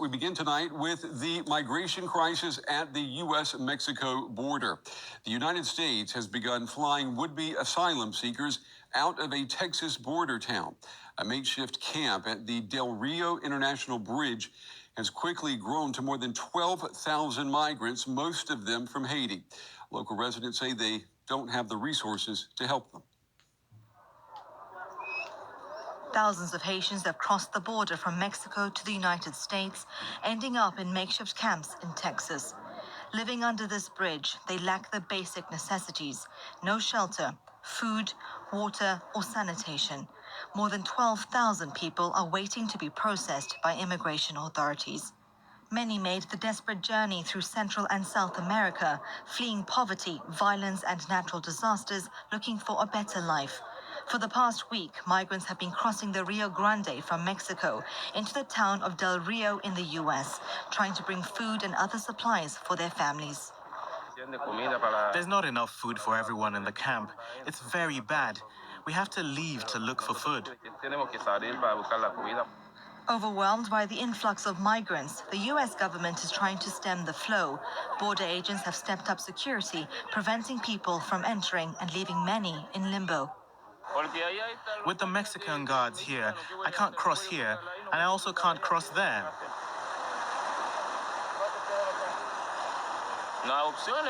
We begin tonight with the migration crisis at the U.S.-Mexico border. The United States has begun flying would-be asylum seekers out of a Texas border town. A makeshift camp at the Del Rio International Bridge has quickly grown to more than 12,000 migrants, most of them from Haiti. Local residents say they don't have the resources to help them. Thousands of Haitians have crossed the border from Mexico to the United States, ending up in makeshift camps in Texas. Living under this bridge, they lack the basic necessities: no shelter, food, water, or sanitation. More than 12,000 people are waiting to be processed by immigration authorities. Many made the desperate journey through Central and South America, fleeing poverty, violence, and natural disasters, looking for a better life. For the past week, migrants have been crossing the Rio Grande from Mexico into the town of Del Rio in the U.S., trying to bring food and other supplies for their families. There's not enough food for everyone in the camp. It's very bad. We have to leave to look for food. Overwhelmed by the influx of migrants, the U.S. government is trying to stem the flow. Border agents have stepped up security, preventing people from entering and leaving many in limbo. With the Mexican guards here, I can't cross here, and I also can't cross there.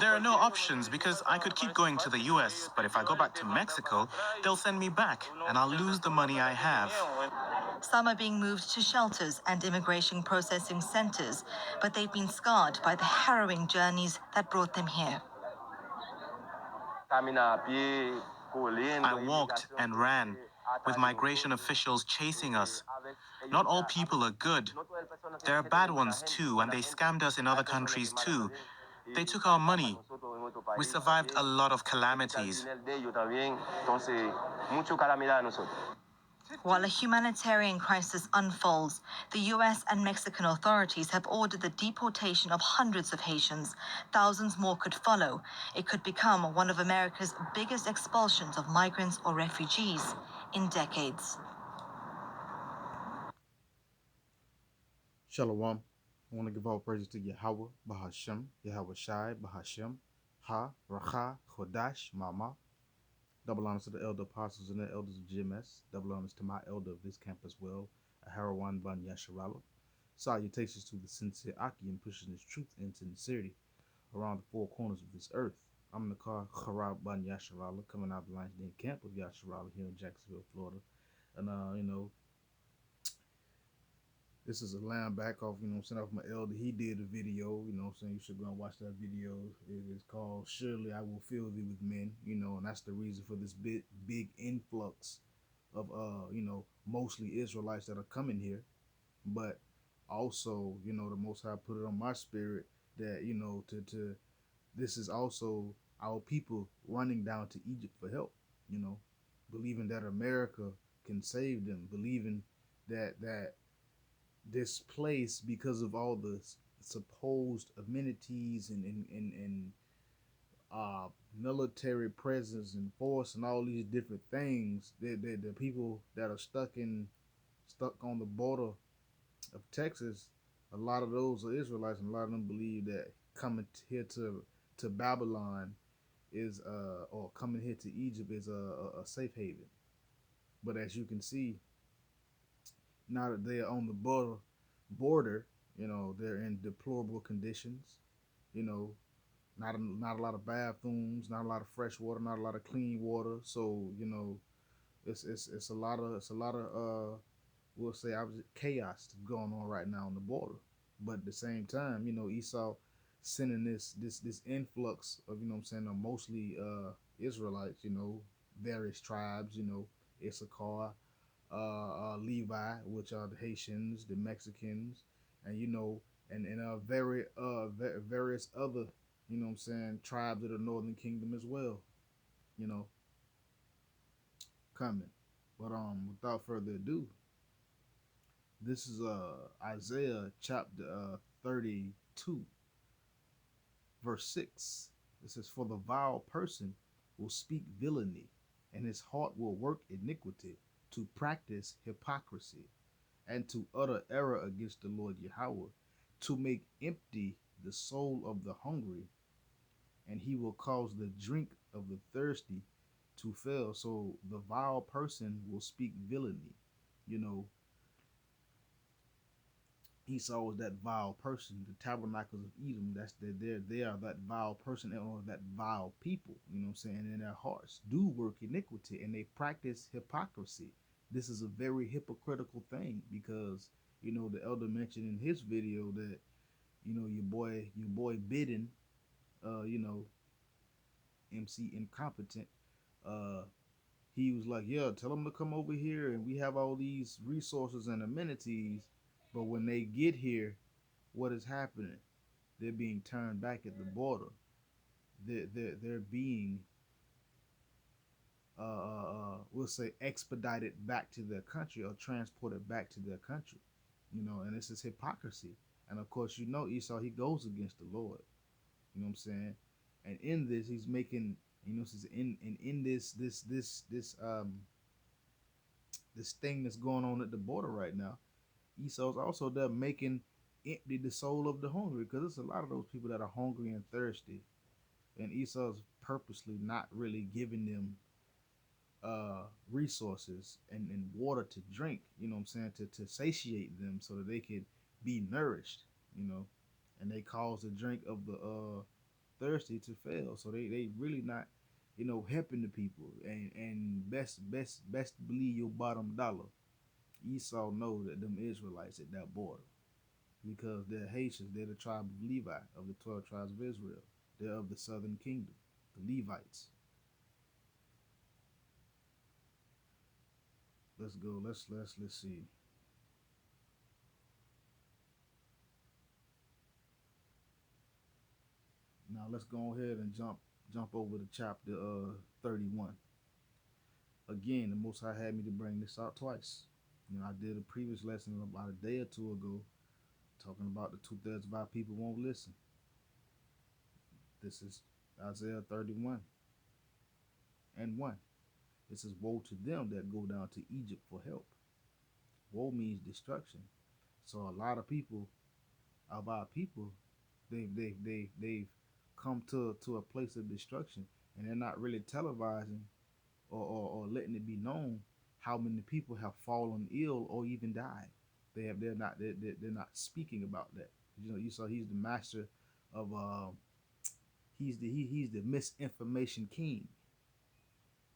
There are no options because I could keep going to the U.S., but if I go back to Mexico, they'll send me back, and I'll lose the money I have. Some are being moved to shelters and immigration processing centers, but they've been scarred by the harrowing journeys that brought them here. I walked and ran, with migration officials chasing us. Not all people are good. There are bad ones too, and they scammed us in other countries too. They took our money. We survived a lot of calamities. While a humanitarian crisis unfolds, the U.S. and Mexican authorities have ordered the deportation of hundreds of Haitians. Thousands more could follow. It could become one of America's biggest expulsions of migrants or refugees in decades. Shalom. I want to give all praises to Yahweh, Bahashem, Yahweh Shai, Bahashem, Ha, Racha, Chodash, Mama. Double honors to the elder apostles and the elders of GMS. Double honors to my elder of this camp as well, Aharawan Ban Yasharala. Salutations to the sincere Aki in pushing this truth and sincerity around the four corners of this earth. I'm Nakar Harab Ban Yasharala, coming out of the Lions Den camp of Yasharala here in Jacksonville, Florida. And, this is a line back off, off my elder. He did a video, you should go and watch that video. It is called Surely I Will Fill Thee with Men, and that's the reason for this big influx of, mostly Israelites that are coming here. But also, the Most High put it on my spirit that, this is also our people running down to Egypt for help, believing that America can save them, believing that this place, because of all the supposed amenities and military presence and force and all these different things, the people that are stuck on the border of Texas, a lot of those are Israelites, and a lot of them believe that coming here to Babylon is or coming here to Egypt is a safe haven. But as you can see, now that they are on the border, they're in deplorable conditions. Not a lot of bathrooms, not a lot of fresh water, not a lot of clean water. So it's a lot of we'll say chaos going on right now on the border. But at the same time, Esau sending this influx of mostly Israelites, various tribes, Issachar, Levi, which are the Haitians, the Mexicans, and various other tribes of the Northern Kingdom as well, coming. But without further ado, this is Isaiah chapter 32, verse 6. It says, "For the vile person will speak villainy, and his heart will work iniquity, to practice hypocrisy. and to utter error against the Lord Yahweh, to make empty the soul of the hungry, and he will cause the drink of the thirsty to fail. So the vile person will speak villainy. You know, Esau was that vile person. The tabernacles of Edom, they are that vile person or that vile people, you know what I'm saying? And their hearts do work iniquity and they practice hypocrisy. This is a very hypocritical thing because, the elder mentioned in his video that, your boy Bidden, uh, you know, MC Incompetent, uh, he was like, yeah, tell them to come over here and we have all these resources and amenities. But when they get here, what is happening? They're being turned back at the border. They're being, we'll say, expedited back to their country or transported back to their country. And this is hypocrisy. And of course, Esau, he goes against the Lord. You know what I'm saying? And in this, he's making, says in this thing that's going on at the border right now, Esau's also there making empty the soul of the hungry, because there's a lot of those people that are hungry and thirsty, and Esau's purposely not really giving them resources and water to drink, you know what I'm saying, to satiate them so that they could be nourished, and they cause the drink of the thirsty to fail. So they really not, helping the people, and best believe your bottom dollar, Esau know that them Israelites at that border, because they're Haitians, they're the tribe of Levi, of the 12 tribes of Israel. They're of the southern kingdom, the Levites. Let's go. Let's see. Now let's go ahead and jump over to chapter 31. Again, the Most High had me to bring this out twice. I did a previous lesson about a day or two ago talking about the 2/3 of our people won't listen. This is Isaiah 31 and 1. It says, woe to them that go down to Egypt for help. Woe means destruction. So a lot of people of our people, they've come to a place of destruction, and they're not really televising or letting it be known how many people have fallen ill or even died. They're not speaking about that. You saw he's the master of he's the misinformation king.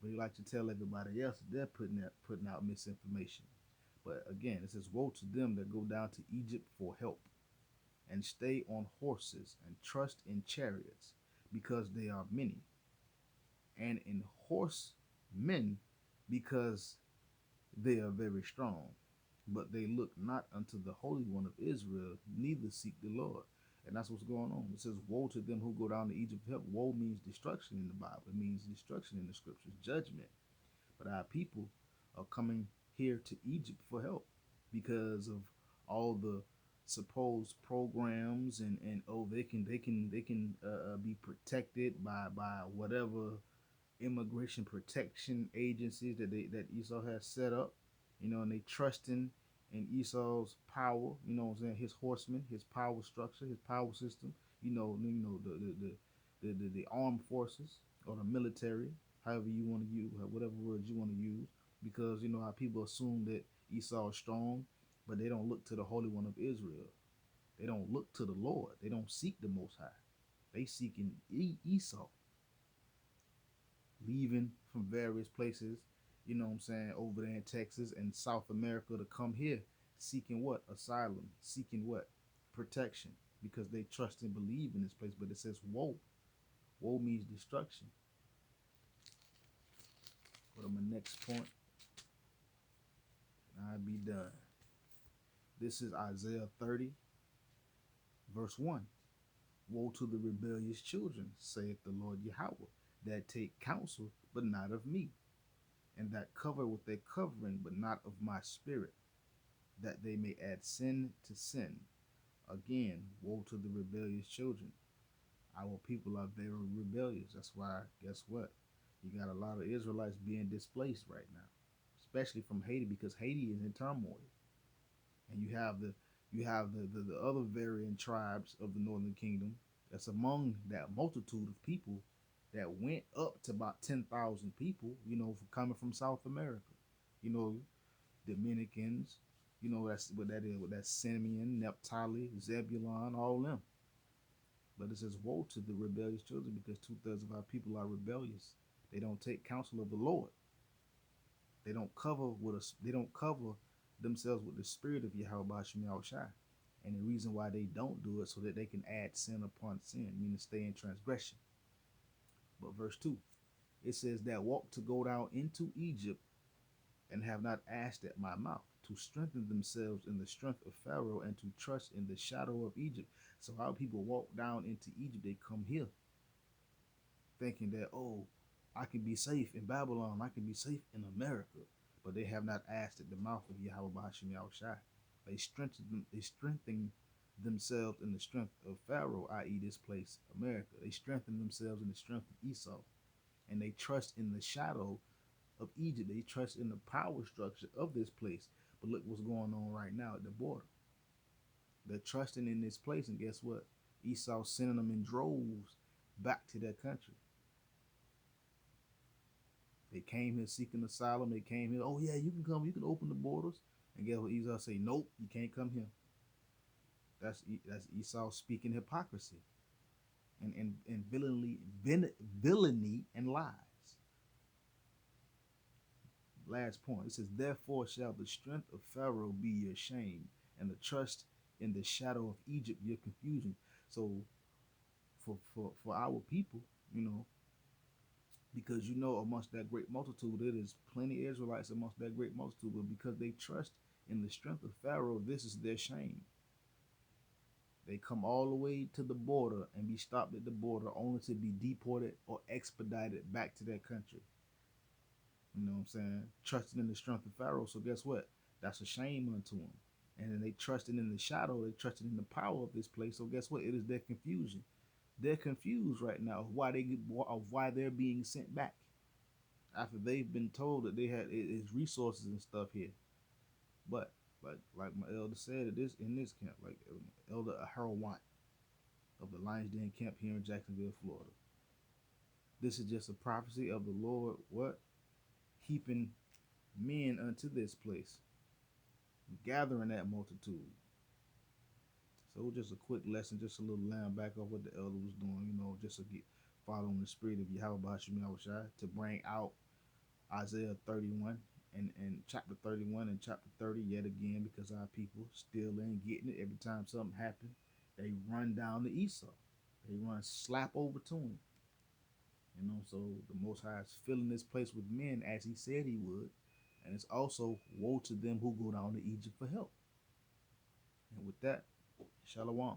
But he likes to tell everybody else that they're putting out misinformation. But again, it says, woe to them that go down to Egypt for help, and stay on horses, and trust in chariots, because they are many, and in horsemen, because they are very strong. But they look not unto the Holy One of Israel, neither seek the Lord. And that's what's going on. It says, woe to them who go down to Egypt for help. Woe means destruction in the Bible. It means destruction in the scriptures, judgment. But our people are coming here to Egypt for help because of all the supposed programs, and they can be protected by whatever immigration protection agencies that Esau has set up, and they trusting in Esau's power, what I'm saying, his horsemen, his power structure, his power system, the armed forces or the military, however you want to use, whatever words you want to use, because how people assume that Esau is strong, but they don't look to the Holy One of Israel. They don't look to the Lord. They don't seek the Most High. They seeking Esau, leaving from various places, what I'm saying, over there in Texas and South America to come here, seeking what? Asylum, seeking what? Protection, because they trust and believe in this place. But it says woe. Woe means destruction. Go to my next point, and I'll be done. This is Isaiah 30, verse 1. Woe to the rebellious children, saith the Lord Yahweh, that take counsel, but not of me, and that cover with their covering, but not of my spirit, that they may add sin to sin. Again, woe to the rebellious children. Our people are very rebellious. That's why, guess what? You got a lot of Israelites being displaced right now, especially from Haiti, because Haiti is in turmoil. And you have the other varying tribes of the northern kingdom that's among that multitude of people that went up to about 10,000 people, coming from South America. You know, Dominicans, that's what that is. That's Simeon, Naphtali, Zebulon, all them. But it says, woe to the rebellious children, because two-thirds of our people are rebellious. They don't take counsel of the Lord. They don't cover with us. They don't cover themselves with the spirit of Yahweh Bashim Yahushai. And the reason why they don't do it so that they can add sin upon sin, meaning stay in transgression. But verse 2, it says that walk to go down into Egypt and have not asked at my mouth, to strengthen themselves in the strength of Pharaoh and to trust in the shadow of Egypt. So how people walk down into Egypt, they come here thinking that, oh, I can be safe in Babylon, I can be safe in America. But they have not asked at the mouth of Yahweh Bashim Yahushai. They strengthen themselves in the strength of Pharaoh, i.e. this place, America. They strengthen themselves in the strength of Esau. And they trust in the shadow of Egypt. They trust in the power structure of this place. But look what's going on right now at the border. They're trusting in this place, and guess what? Esau sending them in droves back to their country. They came here seeking asylum. They came here, oh yeah, you can come, you can open the borders. And guess what? Esau say, nope, you can't come here. That's Esau speaking hypocrisy and villainy and lies. Last point. It says, therefore shall the strength of Pharaoh be your shame, and the trust in the shadow of Egypt your confusion. So for our people, because amongst that great multitude, it is plenty of Israelites amongst that great multitude, but because they trust in the strength of Pharaoh, this is their shame. They come all the way to the border and be stopped at the border only to be deported or expedited back to their country. You know what I'm saying? Trusting in the strength of Pharaoh. So guess what? That's a shame unto them. And then they trusting in the shadow. They trusting in the power of this place. So guess what? It is their confusion. They're confused right now of why they're being sent back after they've been told that they had resources and stuff here. But like my elder said, in this camp, like Elder Harold Watt of the Lions Den camp here in Jacksonville, Florida. This is just a prophecy of the Lord, keeping men unto this place, gathering that multitude. So just a quick lesson, just a little lamb back off what the elder was doing, just to get following the spirit of Yahweh Bashim Yahushai, to bring out Isaiah 31 and chapter 31 and chapter 30 yet again, because our people still ain't getting it. Every time something happens, they run down to Esau. They run slap over to him. So the Most High is filling this place with men as he said he would. And it's also woe to them who go down to Egypt for help. And with that, Shalom.